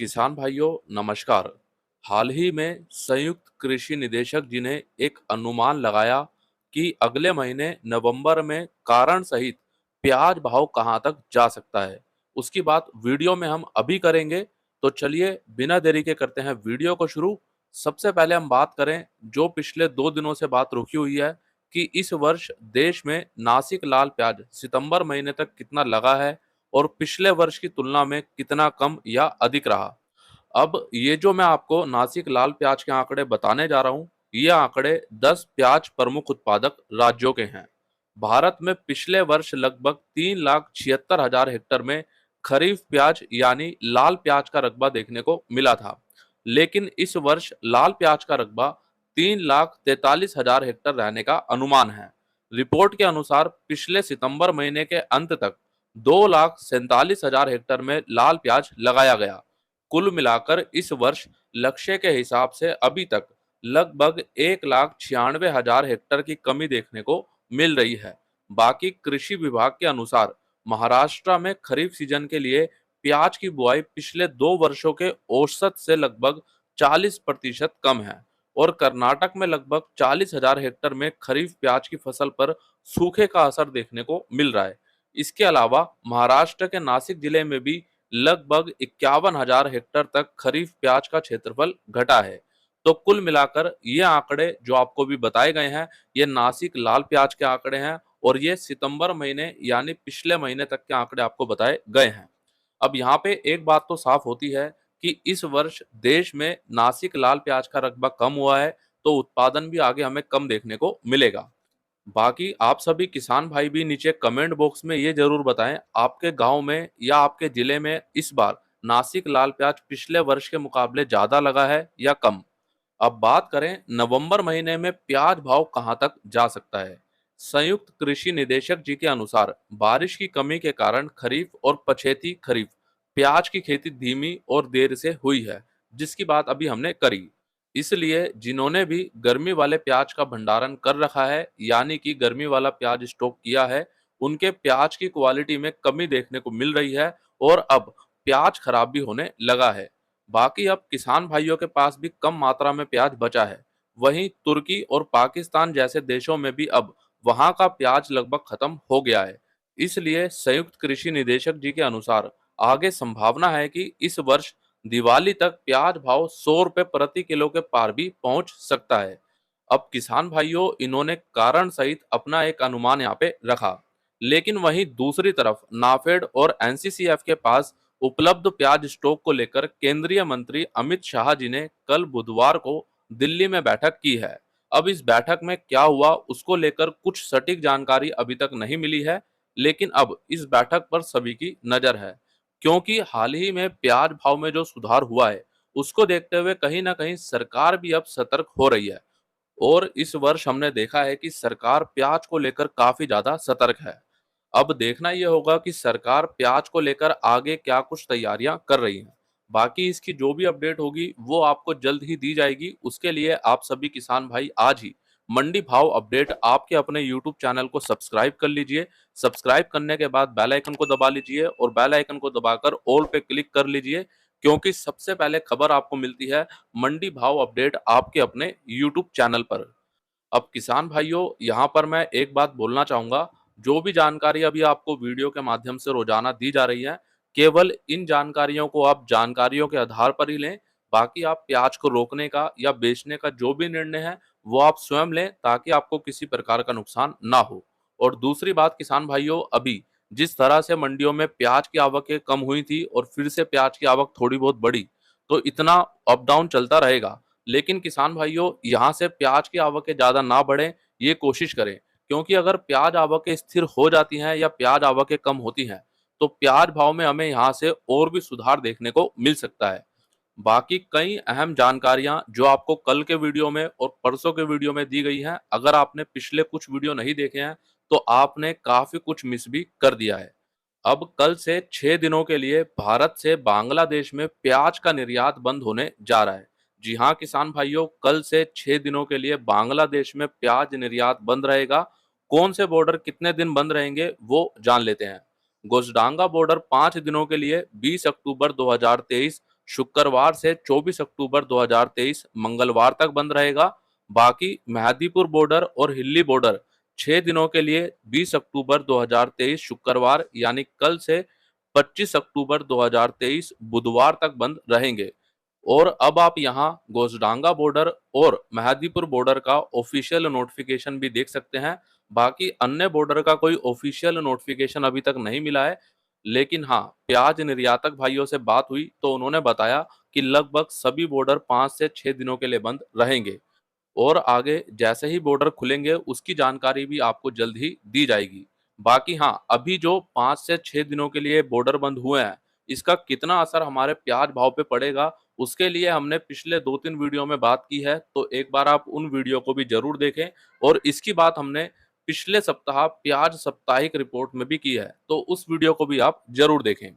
किसान भाइयों नमस्कार। हाल ही में संयुक्त कृषि निदेशक जी ने एक अनुमान लगाया कि अगले महीने नवंबर में कारण सहित प्याज भाव कहां तक जा सकता है। उसकी बात वीडियो में हम अभी करेंगे। तो चलिए बिना देरी के करते हैं वीडियो को शुरू। सबसे पहले हम बात करें जो पिछले 2 दिनों से बात रुकी हुई है कि इस वर्ष देश में नासिक लाल प्याज सितंबर महीने तक कितना लगा है और पिछले वर्ष की तुलना में कितना कम या अधिक रहा। अब ये जो मैं आपको नासिक लाल प्याज के आंकड़े बताने जा रहा हूँ, ये आंकड़े 10 प्याज प्रमुख उत्पादक राज्यों के हैं। भारत में पिछले वर्ष लगभग 3,76,000 हेक्टेयर में खरीफ प्याज यानी लाल प्याज का रकबा देखने को मिला था, लेकिन इस वर्ष लाल प्याज का रकबा 3,43,000 हेक्टेयर रहने का अनुमान है। रिपोर्ट के अनुसार पिछले सितंबर महीने के अंत तक 2,47,000 हेक्टेयर में लाल प्याज लगाया गया। कुल मिलाकर इस वर्ष लक्ष्य के हिसाब से अभी तक लगभग 1,96,000 हेक्टेयर की कमी देखने को मिल रही है। बाकी कृषि विभाग के अनुसार महाराष्ट्र में खरीफ सीजन के लिए प्याज की बुआई पिछले 2 वर्षों के औसत से लगभग 40% कम है और कर्नाटक में लगभग 40,000 हेक्टेयर में खरीफ प्याज की फसल पर सूखे का असर देखने को मिल रहा है। इसके अलावा महाराष्ट्र के नासिक जिले में भी लगभग 51,000 हेक्टेयर तक खरीफ प्याज का क्षेत्रफल घटा है। तो कुल मिलाकर ये आंकड़े जो आपको भी बताए गए हैं, ये नासिक लाल प्याज के आंकड़े हैं और ये सितंबर महीने यानी पिछले महीने तक के आंकड़े आपको बताए गए हैं। अब यहाँ पे एक बात तो साफ होती है कि इस वर्ष देश में नासिक लाल प्याज का रकबा कम हुआ है, तो उत्पादन भी आगे हमें कम देखने को मिलेगा। बाकी आप सभी किसान भाई भी नीचे कमेंट बॉक्स में ये जरूर बताएं आपके गांव में या आपके जिले में इस बार नासिक लाल प्याज पिछले वर्ष के मुकाबले ज्यादा लगा है या कम। अब बात करें नवंबर महीने में प्याज भाव कहां तक जा सकता है। संयुक्त कृषि निदेशक जी के अनुसार बारिश की कमी के कारण खरीफ और पछेती खरीफ प्याज की खेती धीमी और देर से हुई है, जिसकी बात अभी हमने करी। इसलिए जिन्होंने भी गर्मी वाले प्याज का भंडारण कर रखा है यानी कि गर्मी वाला प्याज स्टॉक किया है, उनके प्याज की क्वालिटी में कमी देखने को मिल रही है और अब प्याज खराब भी होने लगा है। बाकी अब किसान भाइयों के पास भी कम मात्रा में प्याज बचा है। वहीं तुर्की और पाकिस्तान जैसे देशों में भी अब वहां का प्याज लगभग खत्म हो गया है। इसलिए संयुक्त कृषि निदेशक जी के अनुसार आगे संभावना है कि इस वर्ष दिवाली तक प्याज भाव 100 रुपए प्रति किलो के पार भी पहुंच सकता है। अब किसान भाइयों इन्होंने कारण सहित अपना एक अनुमान यहाँ पे रखा, लेकिन वहीं दूसरी तरफ नाफेड और एनसीसीएफ के पास उपलब्ध प्याज स्टॉक को लेकर केंद्रीय मंत्री अमित शाह जी ने कल बुधवार को दिल्ली में बैठक की है। अब इस बैठक में क्या हुआ उसको लेकर कुछ सटीक जानकारी अभी तक नहीं मिली है, लेकिन अब इस बैठक पर सभी की नजर है, क्योंकि हाल ही में प्याज भाव में जो सुधार हुआ है उसको देखते हुए कहीं ना कहीं सरकार भी अब सतर्क हो रही है। और इस वर्ष हमने देखा है कि सरकार प्याज को लेकर काफी ज्यादा सतर्क है। अब देखना यह होगा कि सरकार प्याज को लेकर आगे क्या कुछ तैयारियां कर रही है। बाकी इसकी जो भी अपडेट होगी वो आपको जल्द ही दी जाएगी। उसके लिए आप सभी किसान भाई आज ही मंडी भाव अपडेट आपके अपने यूट्यूब चैनल को सब्सक्राइब कर लीजिए। सब्सक्राइब करने के बाद बेल आइकन को दबा लीजिए और बेल आइकन को दबाकर ऑल पे क्लिक कर लीजिए, क्योंकि सबसे पहले खबर आपको मिलती है मंडी भाव अपडेट आपके अपने यूट्यूब चैनल पर। अब किसान भाइयों यहाँ पर मैं एक बात बोलना चाहूंगा, जो भी जानकारी अभी आपको वीडियो के माध्यम से रोजाना दी जा रही है, केवल इन जानकारियों को आप जानकारियों के आधार पर ही लें। बाकी आप प्याज को रोकने का या बेचने का जो भी निर्णय है वो आप स्वयं लें, ताकि आपको किसी प्रकार का नुकसान ना हो। और दूसरी बात किसान भाइयों, अभी जिस तरह से मंडियों में प्याज की आवकें कम हुई थी और फिर से प्याज की आवक थोड़ी बहुत बढ़ी, तो इतना अप डाउन चलता रहेगा। लेकिन किसान भाइयों यहाँ से प्याज की आवकें ज्यादा ना बढ़े ये कोशिश करें, क्योंकि अगर प्याज आवकें स्थिर हो जाती हैं या प्याज आवकें कम होती हैं तो प्याज भाव में हमें यहाँ से और भी सुधार देखने को मिल सकता है। बाकी कई अहम जानकारियां जो आपको कल के वीडियो में और परसों के वीडियो में दी गई हैं, अगर आपने पिछले कुछ वीडियो नहीं देखे हैं तो आपने काफी कुछ मिस भी कर दिया है। अब कल से 6 दिनों के लिए भारत से बांग्लादेश में प्याज का निर्यात बंद होने जा रहा है। जी हाँ किसान भाइयों, कल से 6 दिनों के लिए बांग्लादेश में प्याज निर्यात बंद रहेगा। कौन से बॉर्डर कितने दिन बंद रहेंगे वो जान लेते हैं। गोसडांगा बॉर्डर 5 दिनों के लिए 20 अक्टूबर 2023 शुक्रवार से 24 अक्टूबर 2023 मंगलवार तक बंद रहेगा। बाकी मेहदीपुर बॉर्डर और हिल्ली बॉर्डर 6 दिनों के लिए 20 अक्टूबर 2023 शुक्रवार यानी कल से 25 अक्टूबर 2023 बुधवार तक बंद रहेंगे। और अब आप यहाँ गोसडांगा बॉर्डर और मेहदीपुर बॉर्डर का ऑफिशियल नोटिफिकेशन भी देख सकते हैं। बाकी अन्य बॉर्डर का कोई ऑफिशियल नोटिफिकेशन अभी तक नहीं मिला है, लेकिन हाँ, प्याज निर्यातक भाइयों से बात हुई तो उन्होंने बताया कि लगभग सभी बॉर्डर 5 से 6 दिनों के लिए बंद रहेंगे और आगे जैसे ही बॉर्डर खुलेंगे उसकी जानकारी भी आपको जल्द ही दी जाएगी। बाकी हाँ, अभी जो 5 से 6 दिनों के लिए बॉर्डर बंद हुए हैं, इसका कितना असर हमारे प्याज भाव पे पड़ेगा, उसके लिए हमने पिछले 2-3 वीडियो में बात की है, तो एक बार आप उन वीडियो को भी जरूर देखें। और इसकी बात हमने पिछले सप्ताह प्याज साप्ताहिक रिपोर्ट में भी की है, तो उस वीडियो को भी आप जरूर देखें।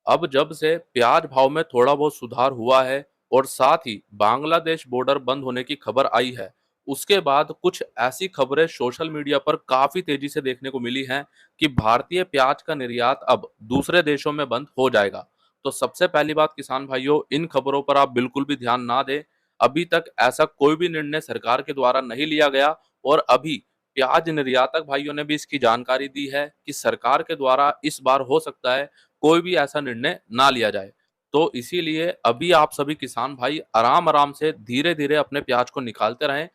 अब जब से प्याज भाव में थोड़ा बहुत सुधार हुआ है और साथ ही बांग्लादेश बॉर्डर बंद होने की खबर आई है, उसके बाद कुछ ऐसी खबरें सोशल मीडिया पर काफी तेजी से देखने को मिली हैं कि भारतीय प्याज का निर्यात अब दूसरे देशों में बंद हो जाएगा। तो सबसे पहली बात किसान भाइयों, इन खबरों पर आप बिल्कुल भी ध्यान ना दें। अभी तक ऐसा कोई भी निर्णय सरकार के द्वारा नहीं लिया गया और अभी प्याज निर्यातक भाइयों ने भी इसकी जानकारी दी है कि सरकार के द्वारा इस बार हो सकता है कोई भी ऐसा निर्णय ना लिया जाए। तो इसीलिए अभी आप सभी किसान भाई आराम आराम से धीरे धीरे अपने प्याज को निकालते रहें।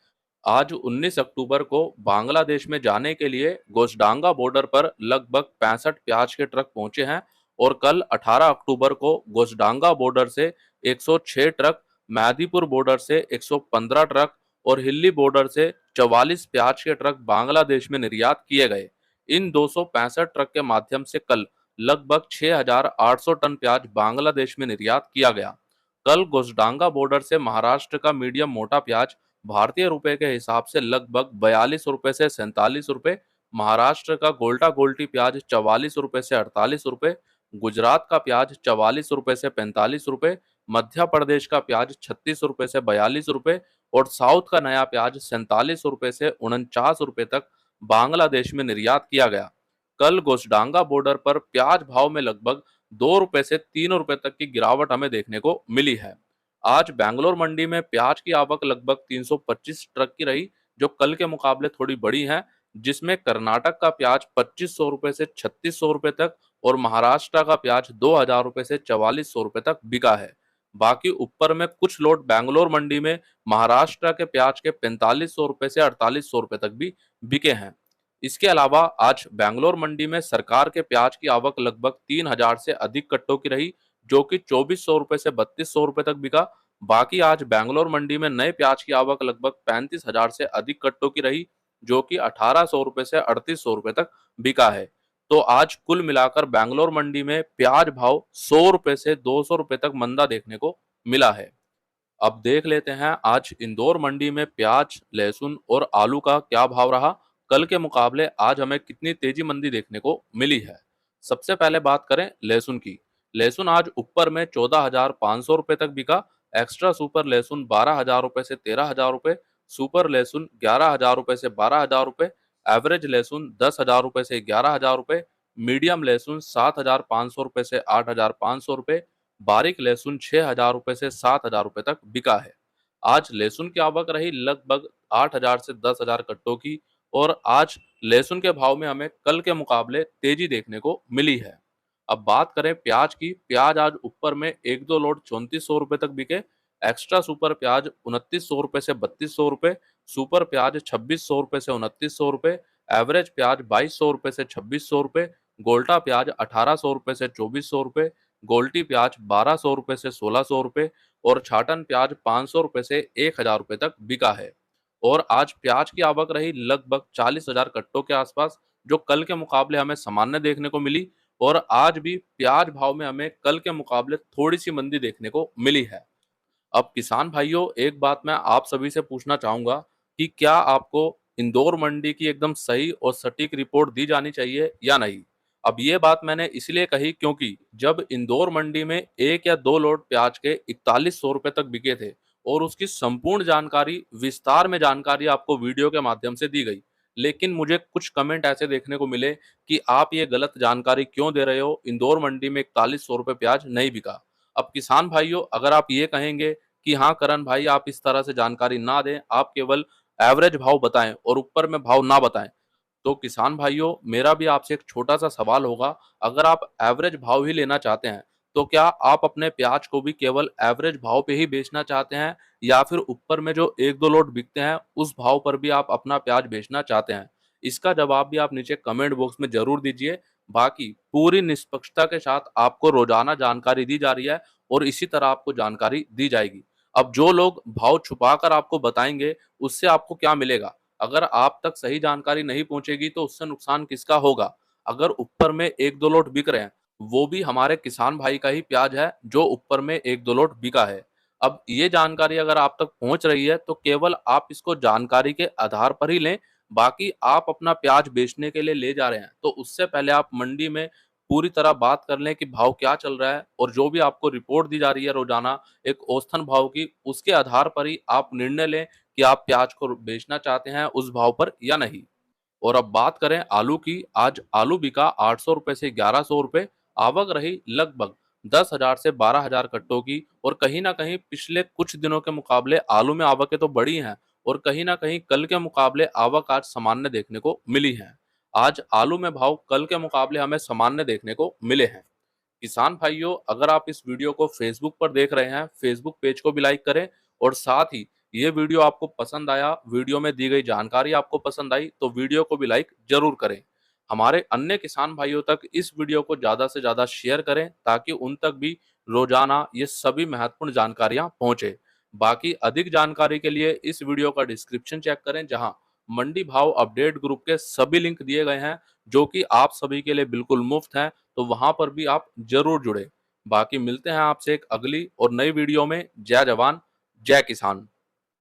आज 19 अक्टूबर को बांग्लादेश में जाने के लिए गोसडांगा बॉर्डर पर लगभग 65 प्याज के ट्रक पहुंचे हैं और कल 18 अक्टूबर को गोसडांगा बॉर्डर से 106 ट्रक, मेहदीपुर बॉर्डर से 115 ट्रक और हिल्ली बॉर्डर से 44 प्याज के ट्रक बांग्लादेश में निर्यात किए गए। इन 265 ट्रक के माध्यम से कल लगभग 6,800 टन प्याज बांग्लादेश में निर्यात किया गया। कल गोसडांगा बॉर्डर से महाराष्ट्र का मीडियम मोटा प्याज भारतीय रुपए के हिसाब से लगभग 42 रुपए से 47 रुपए, महाराष्ट्र का गोल्टा गोल्टी प्याज 44 रुपए से 48 रुपए, गुजरात का प्याज 44 रुपए से 45 रुपए, मध्य प्रदेश का प्याज 36 रुपए से 42 रुपए और साउथ का नया प्याज 47 रुपए से 49 रुपए तक बांग्लादेश में निर्यात किया गया। कल गोसडांगा बॉर्डर पर प्याज भाव में लगभग 2 रुपए से 3 रुपए तक की गिरावट हमें देखने को मिली है। आज बेंगलोर मंडी में प्याज की आवक लगभग 325 ट्रक की रही, जो कल के मुकाबले थोड़ी बड़ी है, जिसमें कर्नाटक का प्याज 2500 रुपए से 3600 रुपए तक और महाराष्ट्र का प्याज 2000 रुपए से 4400 रुपए तक बिका है। बाकी ऊपर में कुछ लोट बेंगलोर मंडी में महाराष्ट्र के प्याज के 4500 रुपए से 4800 रुपए तक भी बिके हैं। इसके अलावा आज बेंगलोर मंडी में सरकार के प्याज की आवक लगभग 3000 से अधिक कट्टों की रही, जो कि 2400 रुपए से 3200 रुपए तक बिका। बाकी आज बेंगलोर मंडी में नए प्याज की आवक लगभग 35,000 से अधिक कट्टों की रही, जो कि 1800 रुपए से 3800 रुपए तक बिका है। तो आज कुल मिलाकर बेंगलोर मंडी में प्याज भाव 100 रुपए से 200 रुपए तक मंदा देखने को मिला है। अब देख लेते हैं आज इंदौर मंडी में प्याज, लहसुन और आलू का क्या भाव रहा। कल के मुकाबले आज हमें कितनी तेजी मंदी देखने को मिली है। सबसे पहले बात करें लहसुन की। लहसुन आज ऊपर में 14,500 रुपए तक बिका। एक्स्ट्रा सुपर लहसुन 12,000 रुपए से 13,000 रुपए, सुपर लहसुन 11,000 रुपए से 12,000 रुपए, एवरेज लहसुन 10,000 रुपए से 11,000 रुपए, मीडियम लहसुन 7,500 रुपए से 8,500 रुपए, बारीक लहसुन 6,000 रुपए से 7,000 रुपए तक बिका है। आज लहसुन की आवक रही लगभग 8,000 से 10,000 कट्टों की और आज लहसुन के भाव में हमें कल के मुकाबले तेजी देखने को मिली है। अब बात करें प्याज की। प्याज आज ऊपर में एक दो लोट 3400 रुपए तक बिके। एक्स्ट्रा सुपर प्याज 2900 रुपए से 3200 रुपए, सुपर प्याज 2600 रुपए से 2900 रुपए, एवरेज प्याज 2200 रुपए से 2600 रुपए, गोल्टा प्याज 1800 रुपए से 2400 रुपए, गोल्टी प्याज 1200 रुपए से 1600 रुपए और छाटन प्याज 500 रुपए से 1000 रुपए तक बिका है। और आज प्याज की आवक रही लगभग 40,000 कट्टों के आसपास, जो कल के मुकाबले हमें सामान्य देखने को मिली और आज भी प्याज भाव में हमें कल के मुकाबले थोड़ी सी मंदी देखने को मिली है। अब किसान भाइयों, एक बात मैं आप सभी से पूछना चाहूंगा कि क्या आपको इंदौर मंडी की एकदम सही और सटीक रिपोर्ट दी जानी चाहिए या नहीं। अब ये बात मैंने इसलिए कही क्योंकि जब इंदौर मंडी में एक या दो लोड प्याज के 4100 रुपए तक बिके थे और उसकी संपूर्ण जानकारी विस्तार में जानकारी आपको वीडियो के माध्यम से दी गई, लेकिन मुझे कुछ कमेंट ऐसे देखने को मिले कि आप ये गलत जानकारी क्यों दे रहे हो, इंदौर मंडी में 4100 रुपए प्याज नहीं बिका। अब किसान भाइयों, अगर आप ये कहेंगे कि हाँ करण भाई आप इस तरह से जानकारी ना दें, आप केवल एवरेज भाव बताएं और ऊपर में भाव ना बताएं, तो किसान भाइयों मेरा भी आपसे एक छोटा सा सवाल होगा, अगर आप एवरेज भाव ही लेना चाहते हैं तो क्या आप अपने प्याज को भी केवल एवरेज भाव पे ही बेचना चाहते हैं, या फिर ऊपर में जो एक दो लोट बिकते हैं उस भाव पर भी आप अपना प्याज बेचना चाहते हैं? इसका जवाब भी आप नीचे कमेंट बॉक्स में जरूर दीजिए। बाकी पूरी निष्पक्षता के साथ आपको रोजाना जानकारी दी जा रही है और इसी तरह आपको जानकारी दी जाएगी। अब जो लोग भाव छुपाकर आपको बताएंगे, उससे आपको क्या मिलेगा? अगर आप तक सही जानकारी नहीं पहुंचेगी तो उससे नुकसान किसका होगा? अगर ऊपर में एक दो लोट बिक रहे हैं, वो भी हमारे किसान भाई का ही प्याज है जो ऊपर में एक दो लोट बिका है। अब ये जानकारी अगर आप तक पहुंच रही है तो केवल आप इसको जानकारी के आधार पर ही लें। बाकी आप अपना प्याज बेचने के लिए ले जा रहे हैं तो उससे पहले आप मंडी में पूरी तरह बात कर लें कि भाव क्या चल रहा है, और जो भी आपको रिपोर्ट दी जा रही है रोजाना एक औसतन भाव की, उसके आधार पर ही आप निर्णय लें कि आप प्याज को बेचना चाहते हैं उस भाव पर या नहीं। और अब बात करें आलू की, आज आलू बिका 800 रुपए से 1100 रुपए, आवक रही लगभग 10,000 से 12,000 कट्टों की, और कहीं ना कहीं पिछले कुछ दिनों के मुकाबले आलू में आवकें तो बढ़ी हैं, और कहीं ना कहीं कल के मुकाबले आवक आज सामान्य देखने को मिली है। आज आलू में भाव कल के मुकाबले हमें सामान्य देखने को मिले हैं। किसान भाइयों, अगर आप इस वीडियो को फेसबुक पर देख रहे हैं, फेसबुक पेज को भी लाइक करें, और साथ ही ये वीडियो आपको पसंद आया, वीडियो में दी गई जानकारी आपको पसंद आई, तो वीडियो को भी लाइक जरूर करें। हमारे अन्य किसान भाइयों तक इस वीडियो को ज्यादा से ज्यादा शेयर करें ताकि उन तक भी रोजाना ये सभी महत्वपूर्ण जानकारियां पहुंचे। बाकी अधिक जानकारी के लिए इस वीडियो का डिस्क्रिप्शन चेक करें, जहां मंडी भाव अपडेट ग्रुप के सभी लिंक दिए गए हैं जो कि आप सभी के लिए बिल्कुल मुफ्त हैं, तो वहां पर भी आप जरूर जुड़े। बाकी मिलते हैं आपसे एक अगली और नई वीडियो में। जय जवान, जय किसान।